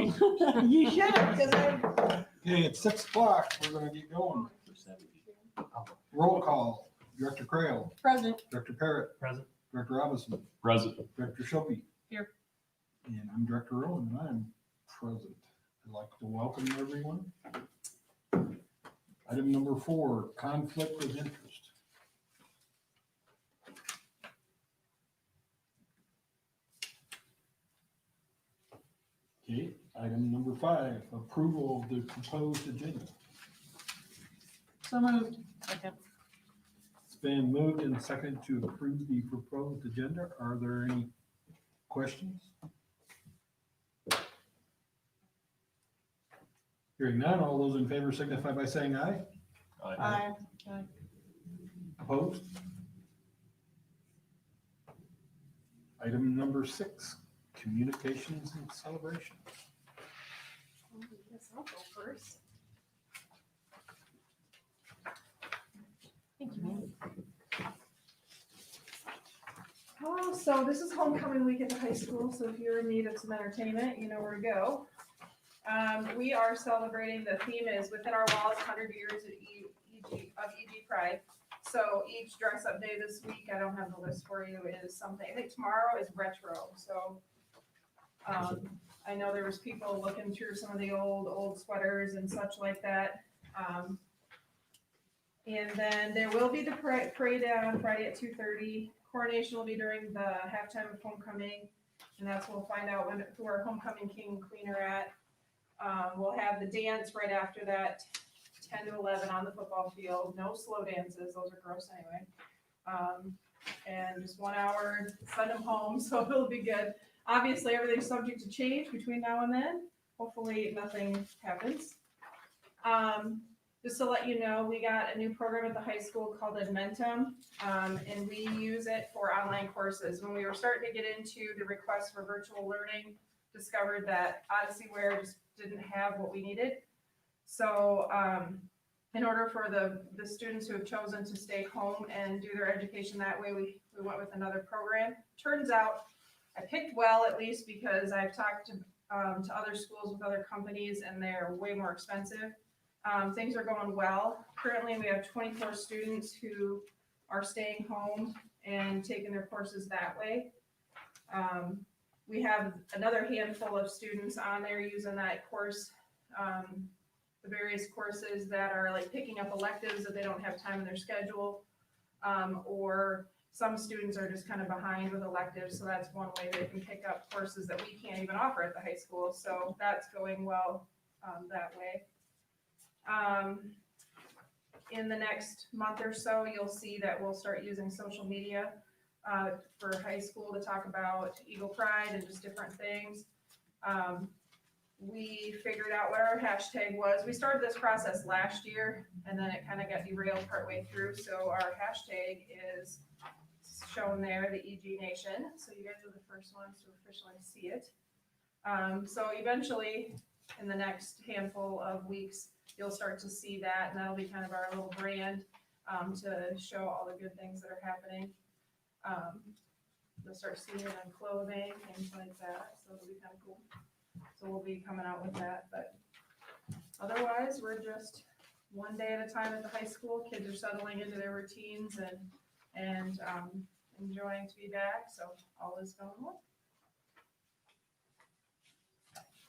You should have, because I. Okay, it's 6 o'clock. We're gonna get going. Roll call. Director Crail. Present. Director Parrott. Present. Director Robinson. Present. Director Shopey. Here. And I'm Director Rowan, and I'm present. I'd like to welcome everyone. Item number 4, conflict of interest. Okay, item number 5, approval of the proposed agenda. So moved. Second. It's been moved and seconded to approve the proposed agenda. Are there any questions? Hearing none, all those in favor signify by saying aye. Aye. Opposed? Item number 6, communications and celebrations. Yes, I'll go first. Thank you, ma'am. Oh, so this is homecoming week at the high school, so if you're in need of some entertainment, you know where to go. We are celebrating, the theme is Within Our Walls, 100 Years of EG Pride. So each dress up day this week, I don't have the list for you, is something, I think tomorrow is retro, so. I know there was people looking through some of the old sweaters and such like that. And then there will be the parade on Friday at 2:30. Coronation will be during the halftime of homecoming, and that's we'll find out who our homecoming king and queen are at. We'll have the dance right after that, 10 to 11 on the football field. No slow dances; those are gross anyway. And just 1 hour, send them home, so it'll be good. Obviously, everything's subject to change between now and then. Hopefully, nothing happens. Just to let you know, we got a new program at the high school called Adjournment, and we use it for online courses. When we were starting to get into the requests for virtual learning, discovered that Odysseyware just didn't have what we needed. So in order for the students who have chosen to stay home and do their education that way, we went with another program. Turns out I picked well, at least because I've talked to other schools with other companies, and they're way more expensive. Things are going well. Currently, we have 24 students who are staying home and taking their courses that way. We have another handful of students on there using that course, the various courses that are like picking up electives that they don't have time in their schedule, or some students are just kind of behind with electives, so that's one way they can pick up courses that we can't even offer at the high school. So that's going well that way. In the next month or so, you'll see that we'll start using social media for high school to talk about Eagle Pride and just different things. We figured out what our hashtag was. We started this process last year, and then it kind of got derailed partway through. So our hashtag is shown there, the EG Nation. So you guys are the first ones to officially see it. So eventually, in the next handful of weeks, you'll start to see that, and that'll be kind of our little brand to show all the good things that are happening. You'll start seeing it on clothing, things like that, so it'll be kind of cool. So we'll be coming out with that, but otherwise, we're just one day at a time at the high school. Kids are settling into their routines and enjoying to be back, so all is going well.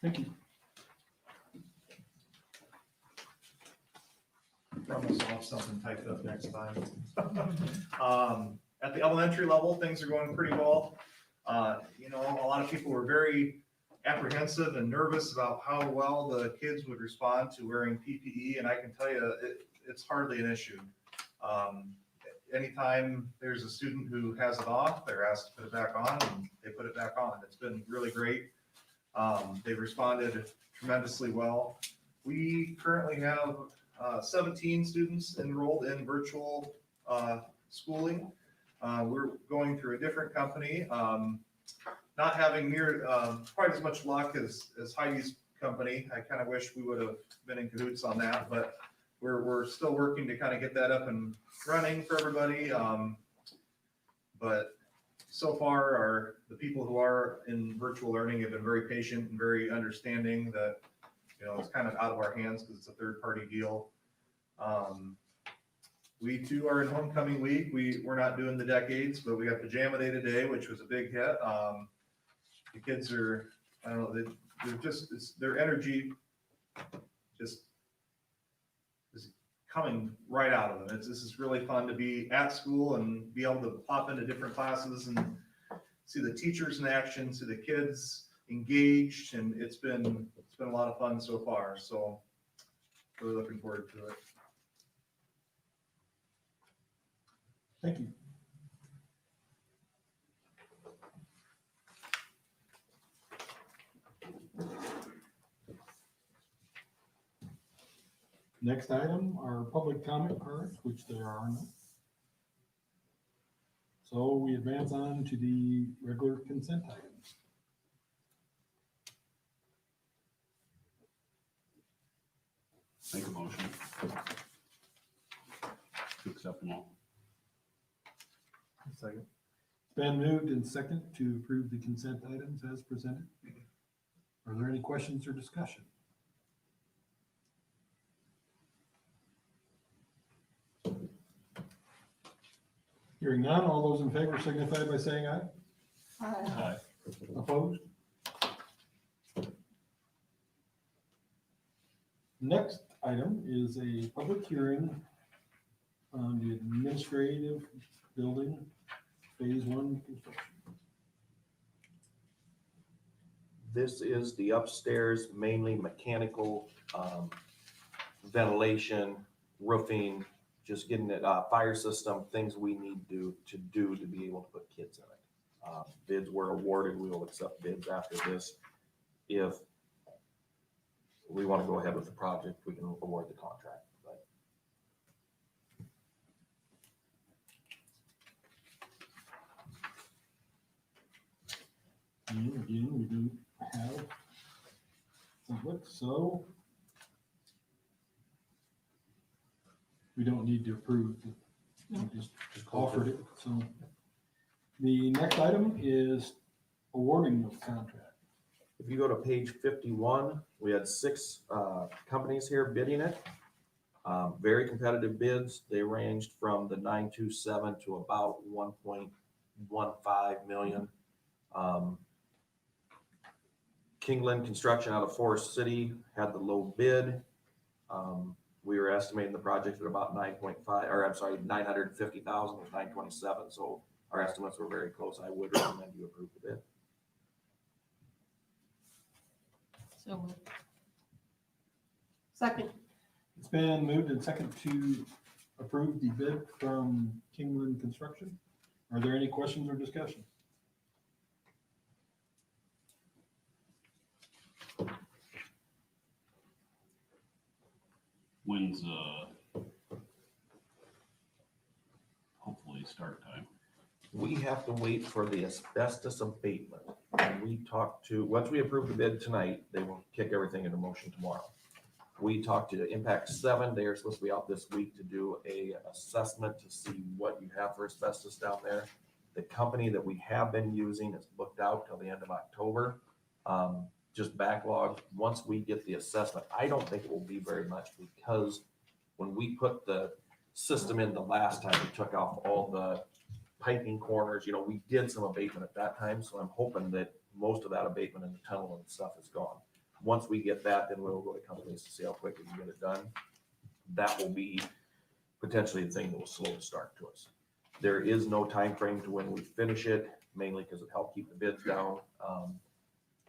Thank you. Promise I'll have something typed up next time. At the elementary level, things are going pretty well. You know, a lot of people were very apprehensive and nervous about how well the kids would respond to wearing PPE, and I can tell you it's hardly an issue. Anytime there's a student who has it off, they're asked to put it back on, and they put it back on. It's been really great. They've responded tremendously well. We currently have 17 students enrolled in virtual schooling. We're going through a different company, not having quite as much luck as Heidi's company. I kind of wish we would have been in cahoots on that, but we're still working to kind of get that up and running for everybody. But so far the people who are in virtual learning have been very patient and very understanding that, it's kind of out of our hands because it's a third-party deal. We too are in homecoming week. We're not doing the decades, but we got pajama day today, which was a big hit. The kids are, I don't know, they're just, their energy just is coming right out of them. This is really fun to be at school and be able to pop into different classes and see the teachers in action, see the kids engaged, and it's been a lot of fun so far. So really looking forward to it. Thank you. Next item are public comment cards, which there are none. So we advance on to the regular consent items. Make a motion to accept them all. Second. It's been moved and second to approve the consent items as presented. Are there any questions or discussion? Hearing none, all those in favor signify by saying aye. Aye. Opposed? Next item is a public hearing on the administrative building phase 1 construction. This is the upstairs, mainly mechanical, ventilation, roofing, just getting it, fire system, things we need to do to be able to put kids in it. Bids were awarded. We will accept bids after this. If we want to go ahead with the project, we can award the contract. But And again, we do have public, so we don't need to approve. We just offered it. So the next item is awarding of contract. if you go to page 51, we had 6 companies here bidding it. Very competitive bids. They ranged from the 927 to about 1.15 million. Kingland Construction out of Forest City had the low bid. We were estimating the project at about 950,000 with 927. So our estimates were very close. I would recommend you approve the bid. So moved. Second. It's been moved and second to approve the bid from Kingland Construction. Are there any questions or discussion? When's hopefully start time? We have to wait for the asbestos abatement. We talked to, once we approve the bid tonight, they will kick everything into motion tomorrow. We talked to Impact 7. They are supposed to be out this week to do a assessment to see what you have for asbestos down there. The company that we have been using is booked out till the end of October. Just backlog. Once we get the assessment, I don't think it will be very much, because when we put the system in the last time, we took off all the piping corners. We did some abatement at that time, so I'm hoping that most of that abatement in the tunnel and stuff is gone. Once we get that, then we'll go to companies to see how quick we can get it done. That will be potentially the thing that will slow the start to us. There is no time frame to when we finish it, mainly because it helped keep the bids down.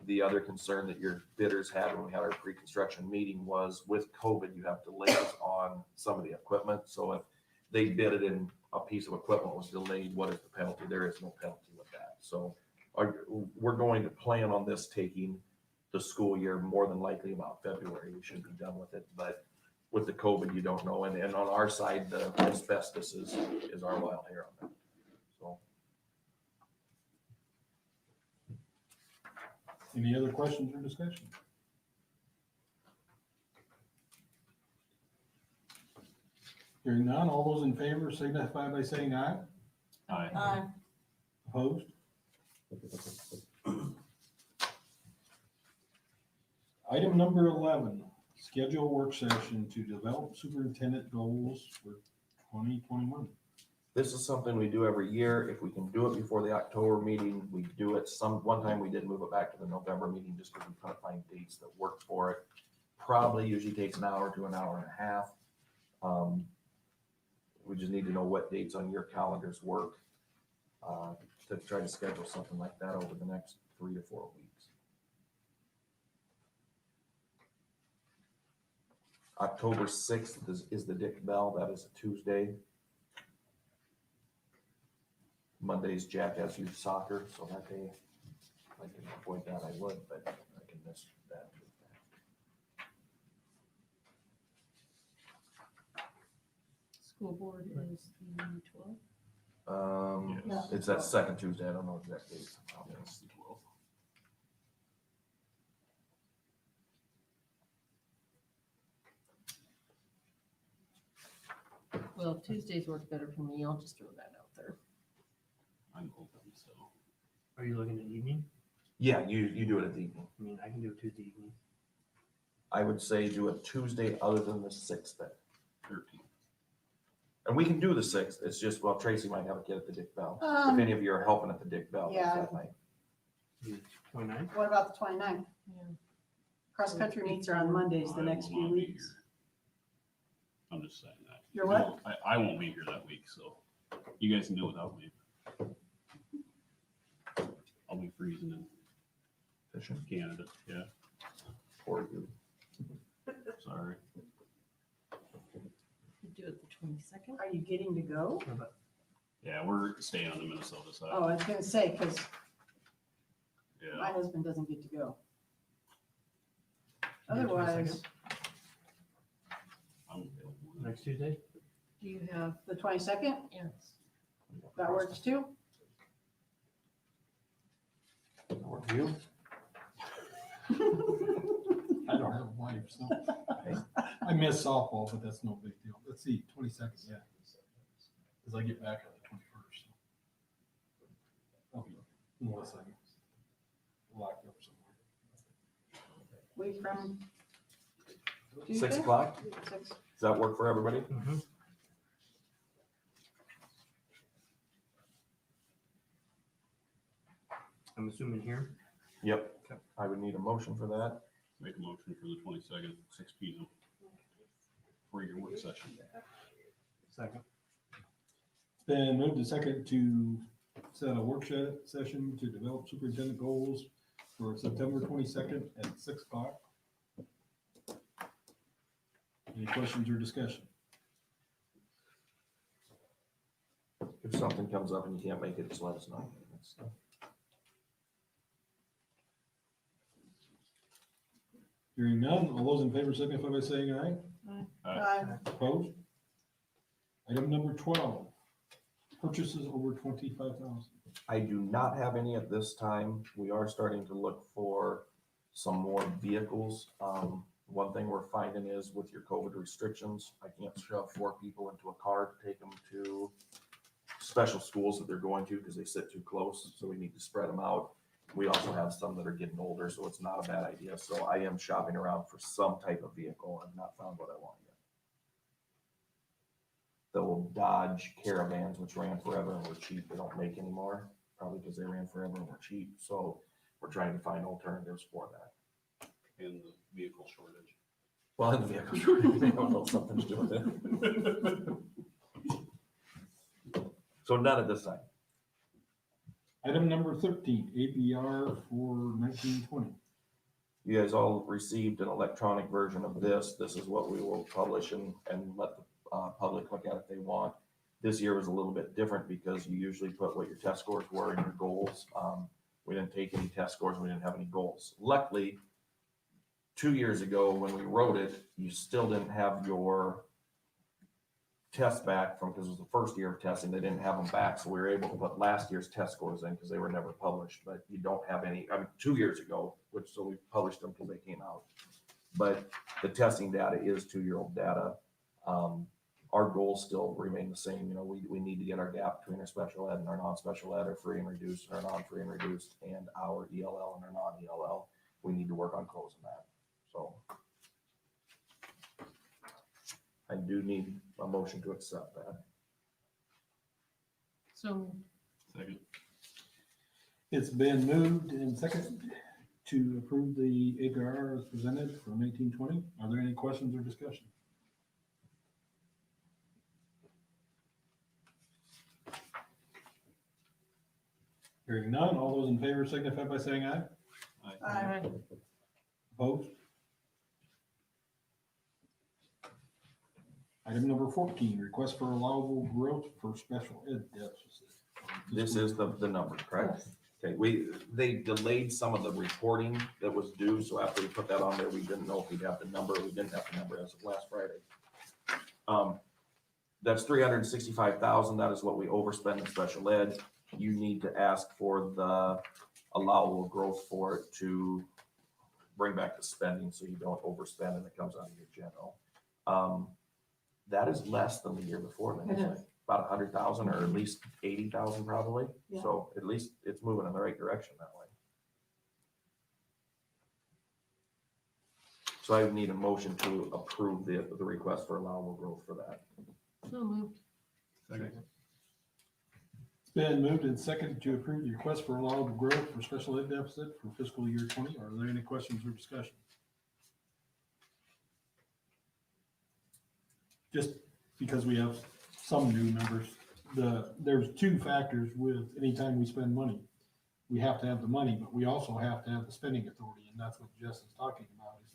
The other concern that your bidders had when we had our pre-construction meeting was, with COVID, you have delays on some of the equipment. So if they bid it in a piece of equipment was delayed, what is the penalty? There is no penalty with that. So we're going to plan on this taking the school year, more than likely about February. We should be done with it. But with the COVID, you don't know. And on our side, the asbestos is our wild hair on that. So. Any other questions or discussion? Hearing none, all those in favor signify by saying aye. Aye. Aye. Opposed? Item number 11, schedule work session to develop superintendent goals for 2021. This is something we do every year. If we can do it before the October meeting, we do it. One time we did move it back to the November meeting just because we couldn't find dates that worked for it. Probably usually takes an hour to an hour and a half. We just need to know what dates on your calendars work to try to schedule something like that over the next 3 to 4 weeks. October 6th is the Dick Bell. That is a Tuesday. Monday's Jack has youth soccer, so that day, if I can avoid that, I would, but I can miss that. School board is the 12th. Yes. It's that second Tuesday. I don't know exact date. Yes, the 12th. Well, Tuesdays work better for me. I'll just throw that out there. I'm open, so. Are you looking at evening? Yeah, you do it at the evening. I mean, I can do it Tuesday evening. I would say do it Tuesday other than the 6th then. 13th. And we can do the 6th. It's just, well, Tracy might have a kid at the Dick Bell. If Um, any of you are helping at the Dick Bell yeah. that night. 29th? What about the 29th? Yeah. Cross-country meets are on Mondays the I next will few not be weeks. here. I'm just saying that. You're what? I won't be here that week, so you guys can do it without me. I'll be freezing in Fishing Canada, yeah, for you. sorry. We do it the 22nd. Are you getting to go? Yeah, we're staying on the Minnesota side, Oh, I was gonna say, because my yeah. husband doesn't get to go. You do the Otherwise, 22nd? I'm available. Next Tuesday? Do you have, the 22nd, yes, that works too? Work for you? I don't have a wife, so I miss softball, but that's no big deal. Let's see, 22nd, yeah. Because I get back on the 21st. I'll be, unless I'm locked up somewhere. Week from 6 Tuesday? o'clock? 6. Does that work for everybody? Mm-hmm. I'm assuming here. Yep. I would need a motion for that. Make a motion for the 22nd, 6 p.m. for your work session. Second. It's been moved to second to set a workshop session to develop superintendent goals for September 22nd at 6 o'clock. Any questions or discussion? If something comes up and you can't make it, just let us know. Hearing none, all those in favor signify by saying aye. Opposed? Item number 12, purchases over 25,000. I do not have any at this time. We are starting to look for some more vehicles. One thing we're finding is with your COVID restrictions, I can't shove 4 people into a car to take them to special schools that they're going to because they sit too close. So we need to spread them out. We also have some that are getting older, so it's not a bad idea. So I am shopping around for some type of vehicle. I've not found what I want yet. The old Dodge Caravans, which ran forever and were cheap, they don't make anymore, probably because they ran forever and were cheap. So we're trying to find alternatives for that. And the vehicle shortage. Well, in the vehicle shortage, they don't know something to do with it. So none at this time. Item number 13, APR for 1920. You guys all received an electronic version of this. This is what we will publish and let the public look at if they want. This year was a little bit different because you usually put what your test scores were and your goals. We didn't take any test scores. We didn't have any goals. Luckily, 2 years ago when we wrote it, you still didn't have your tests back from, because it was the first year of testing, they didn't have them back. So we were able to put last year's test scores in because they were never published, but you don't have any, 2 years ago, so we published them because they came out. But the testing data is 2-year-old data. our goals still remain the same. You know, we need to get our gap between our special ed and our non-special ed, our free and reduced, and our non-free and reduced, and our ELL and our non-ELL. We need to work on closing that, so. I do need a motion to accept that. So Second. It's been moved and seconded to approve the APR as presented from 1820. Are there any questions or discussion? Hearing none, all those in favor signify by saying aye. Aye. Opposed? Item number 14, request for allowable growth for special ed deficit. This is the number, correct? Okay, they delayed some of the reporting that was due, so after we put that on there, we didn't know if we'd have the number. We didn't have the number as of last Friday. That's $365,000. That is what we overspend in special ed. You need to ask for the allowable growth for it to bring back the spending so you don't overspend and it comes out of your general. That is less than the year before. Then, It like about 100,000 or at least 80,000 probably. Yeah. So at least it's moving in the right direction that way. So I would need a motion to approve the request for allowable growth for that. so moved. Second. It's been moved and seconded to approve the request for allowable growth for special ed deficit for fiscal year 20. Are there any questions or discussion? Just because we have some new members, there's two factors with anytime we spend money. We have to have the money, but we also have to have the spending authority, and that's what Jess is talking about. Is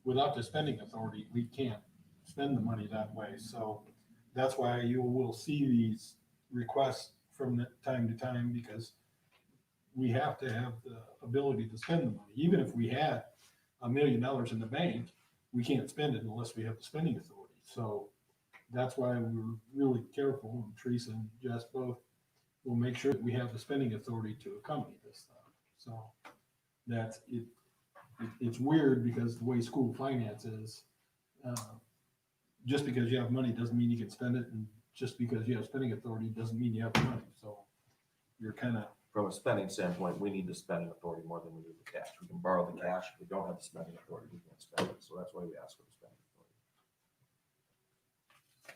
without the spending authority, we can't spend the money that way. So that's why you will see these requests from time to time, because we have to have the ability to spend the money. Even if we had $1 million in the bank, we can't spend it unless we have the spending authority. So that's why we're really careful, and Teresa and Jess both will make sure that we have the spending authority to accompany this stuff. So that's it. It's weird because the way school finance is, just because you have money doesn't mean you can spend it, and just because you have spending authority doesn't mean you have the money. So you're kind of, From a spending standpoint, we need the spending authority more than we do the cash. We can borrow the cash. If we don't have the spending authority, we can't spend it. So that's why we ask for the spending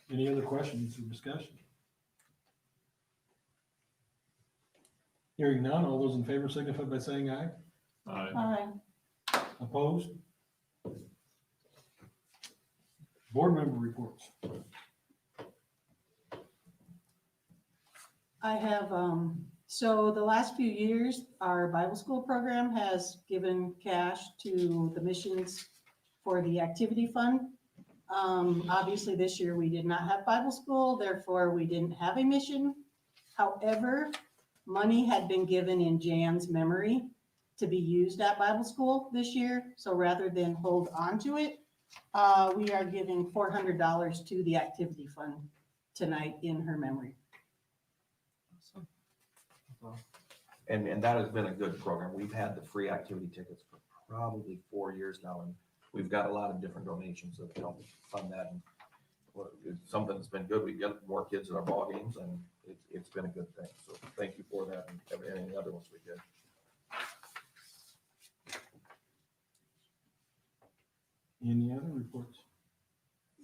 authority. any other questions or discussion? Hearing none, all those in favor signify by saying aye. Aye. Aye. Opposed? Board member reports. I have, so the last few years, our Bible school program has given cash to the missions for the activity fund. Obviously this year we did not have Bible school, therefore we didn't have a mission. However, money had been given in Jan's memory to be used at Bible school this year. So rather than hold on to it, we are giving $400 to the activity fund tonight in her memory. And that has been a good program. We've had the free activity tickets for probably 4 years now, and we've got a lot of different donations that help fund that. And it's something that's been good. We get more kids at our ball games, and it's been a good thing. So thank you for that and any other ones we did. Any other reports?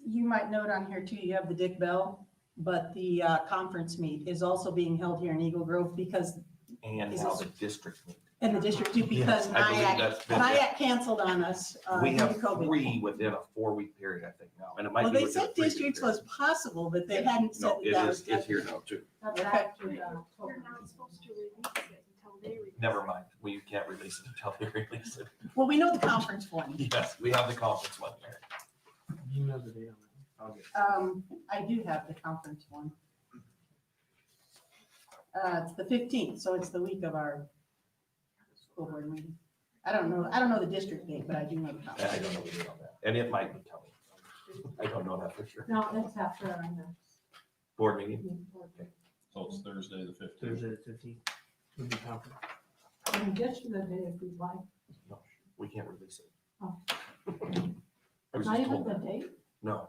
You might note on here too, you have the Dick Bell, but the conference meet is also being held here in Eagle Grove because, And Is now this- the district meet. and the district too, because Yes, I believe that's been- NIAC canceled on us. We due to have COVID. 3 within a 4-week period, I think now, and it might Well, be they within a said 3-week districts period. was possible, but they hadn't said No, it that is, was. it's here now too. Okay. You're not supposed to release it until they release it. Never mind, we can't release it until they release it. Well, we know the conference one. Yes, we have the conference one here. You know the date on that. I'll get. I do have the conference one. It's the 15th, so it's the week of our school board meeting. I don't know the district date, but I do know the I conference. don't know the date on that, and it might be coming. I don't know that for sure. No, that's after our next Board meeting, meeting. So it's Thursday, the 15th. Thursday the 15th. Would be conference. I can get you the day if you'd like. no, we can't release it. Oh. I was Not just even told the that. date? No.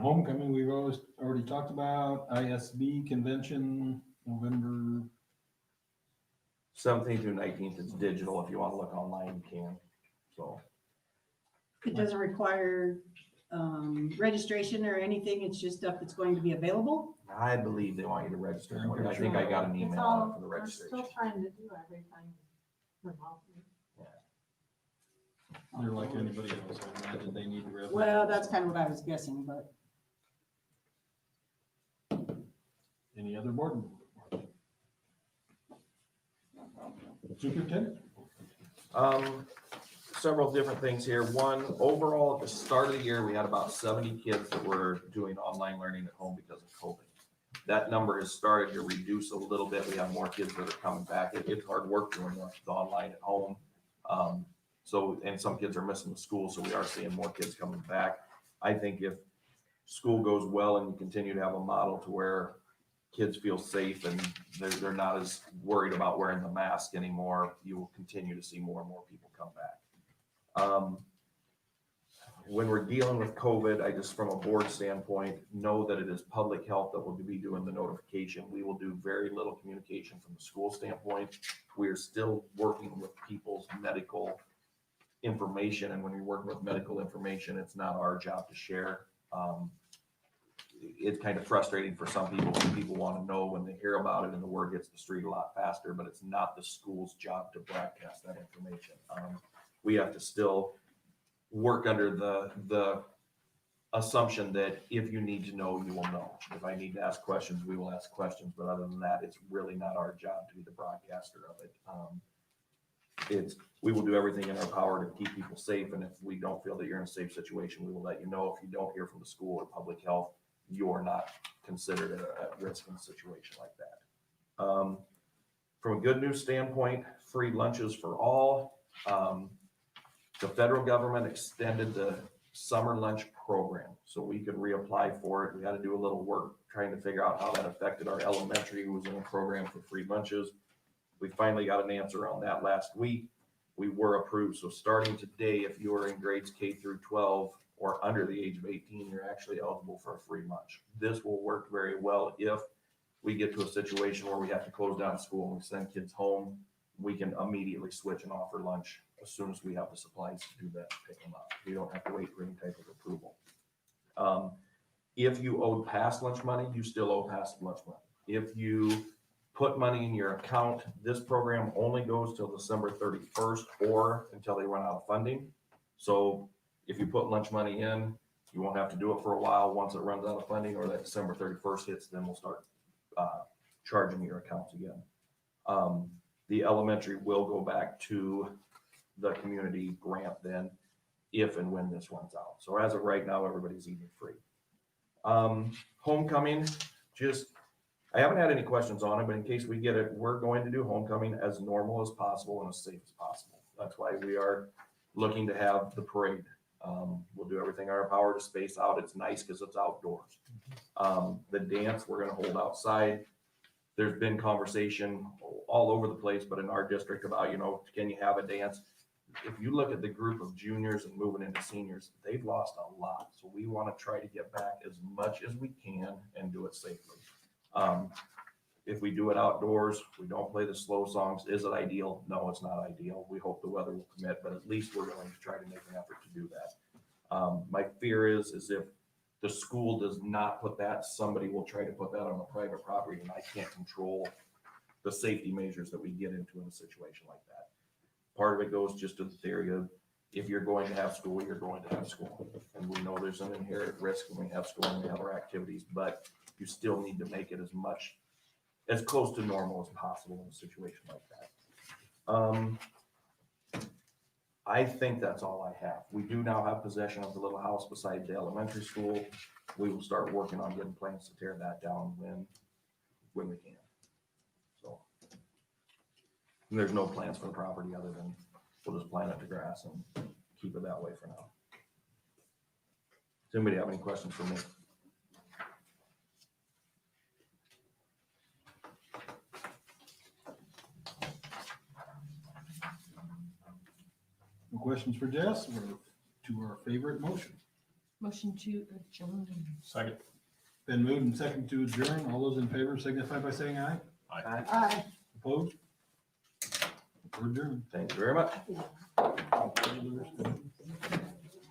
homecoming, we've already talked about, IASB convention, November, 17th through 19th, it's digital. If you want to look online, you can. So, It doesn't require registration or anything, it's just stuff that's going to be available. I believe they want you to register. I'm pretty I think I got an It's email all, for the we're still registration. trying to do everything remotely. they're like anybody else, I imagine they need to register. Well, that's kind of what I was guessing, but Any other board member? Superintendent? Several different things here. One, overall, at the start of the year, we had about 70 kids that were doing online learning at home because of COVID. That number has started to reduce a little bit. We have more kids that are coming back. It's hard work doing the online at home. And some kids are missing the school, so we are seeing more kids coming back. I think if school goes well and you continue to have a model to where kids feel safe and they're not as worried about wearing the mask anymore, you will continue to see more and more people come back. When we're dealing with COVID, I just, from a board standpoint, know that it is public health that will be doing the notification. We will do very little communication from the school standpoint. We are still working with people's medical information, and when you're working with medical information, it's not our job to share. It's kind of frustrating for some people when people want to know when they hear about it and the word gets the street a lot faster, but it's not the school's job to broadcast that information. We have to still work under the assumption that if you need to know, you will know. If I need to ask questions, we will ask questions, but other than that, it's really not our job to be the broadcaster of it. We will do everything in our power to keep people safe, and if we don't feel that you're in a safe situation, we will let you know. If you don't hear from the school or public health, you're not considered at risk in a situation like that. From a good news standpoint, free lunches for all. The federal government extended the summer lunch program, so we could reapply for it. We had to do a little work trying to figure out how that affected our elementary, who was in a program for free lunches. We finally got an answer on that last week. We were approved. So starting today, if you are in grades K through 12 or under the age of 18, you're actually eligible for a free lunch. This will work very well if we get to a situation where we have to close down school and we send kids home. We can immediately switch and offer lunch as soon as we have the supplies to do that, pick them up. We don't have to wait for any type of approval. If you owed past lunch money, you still owe past lunch money. If you put money in your account, this program only goes till December 31st or until they run out of funding. So if you put lunch money in, you won't have to do it for a while. Once it runs out of funding or that December 31st hits, then we'll start charging your accounts again. The elementary will go back to the community grant then, if and when this runs out. So as of right now, everybody's eating free. Homecoming, I haven't had any questions on it, but in case we get it, we're going to do homecoming as normal as possible and as safe as possible. That's why we are looking to have the parade. We'll do everything in our power to space out. It's nice because it's outdoors. The dance, we're going to hold outside. There's been conversation all over the place, but in our district about, can you have a dance? If you look at the group of juniors and moving into seniors, they've lost a lot. So we want to try to get back as much as we can and do it safely. If we do it outdoors, we don't play the slow songs. Is it ideal? No, it's not ideal. We hope the weather will permit, but at least we're going to try to make an effort to do that. My fear is if the school does not put that, somebody will try to put that on a private property, and I can't control the safety measures that we get into in a situation like that. Part of it goes just to the theory of, if you're going to have school, you're going to have school. And we know there's an inherent risk when we have school and we have our activities, but you still need to make it as close to normal as possible in a situation like that. I think that's all I have. We do now have possession of the little house beside the elementary school. We will start working on getting plans to tear that down when we can. So, and there's no plans for the property other than we'll just plant it to grass and keep it that way for now. Does anybody have any questions for me? No questions for Jess or to our favorite motion? Motion to adjourn. Second. Been moved and second to adjourn. All those in favor signify by saying aye. Aye. Opposed? We're adjourned. Thank you very much. All those-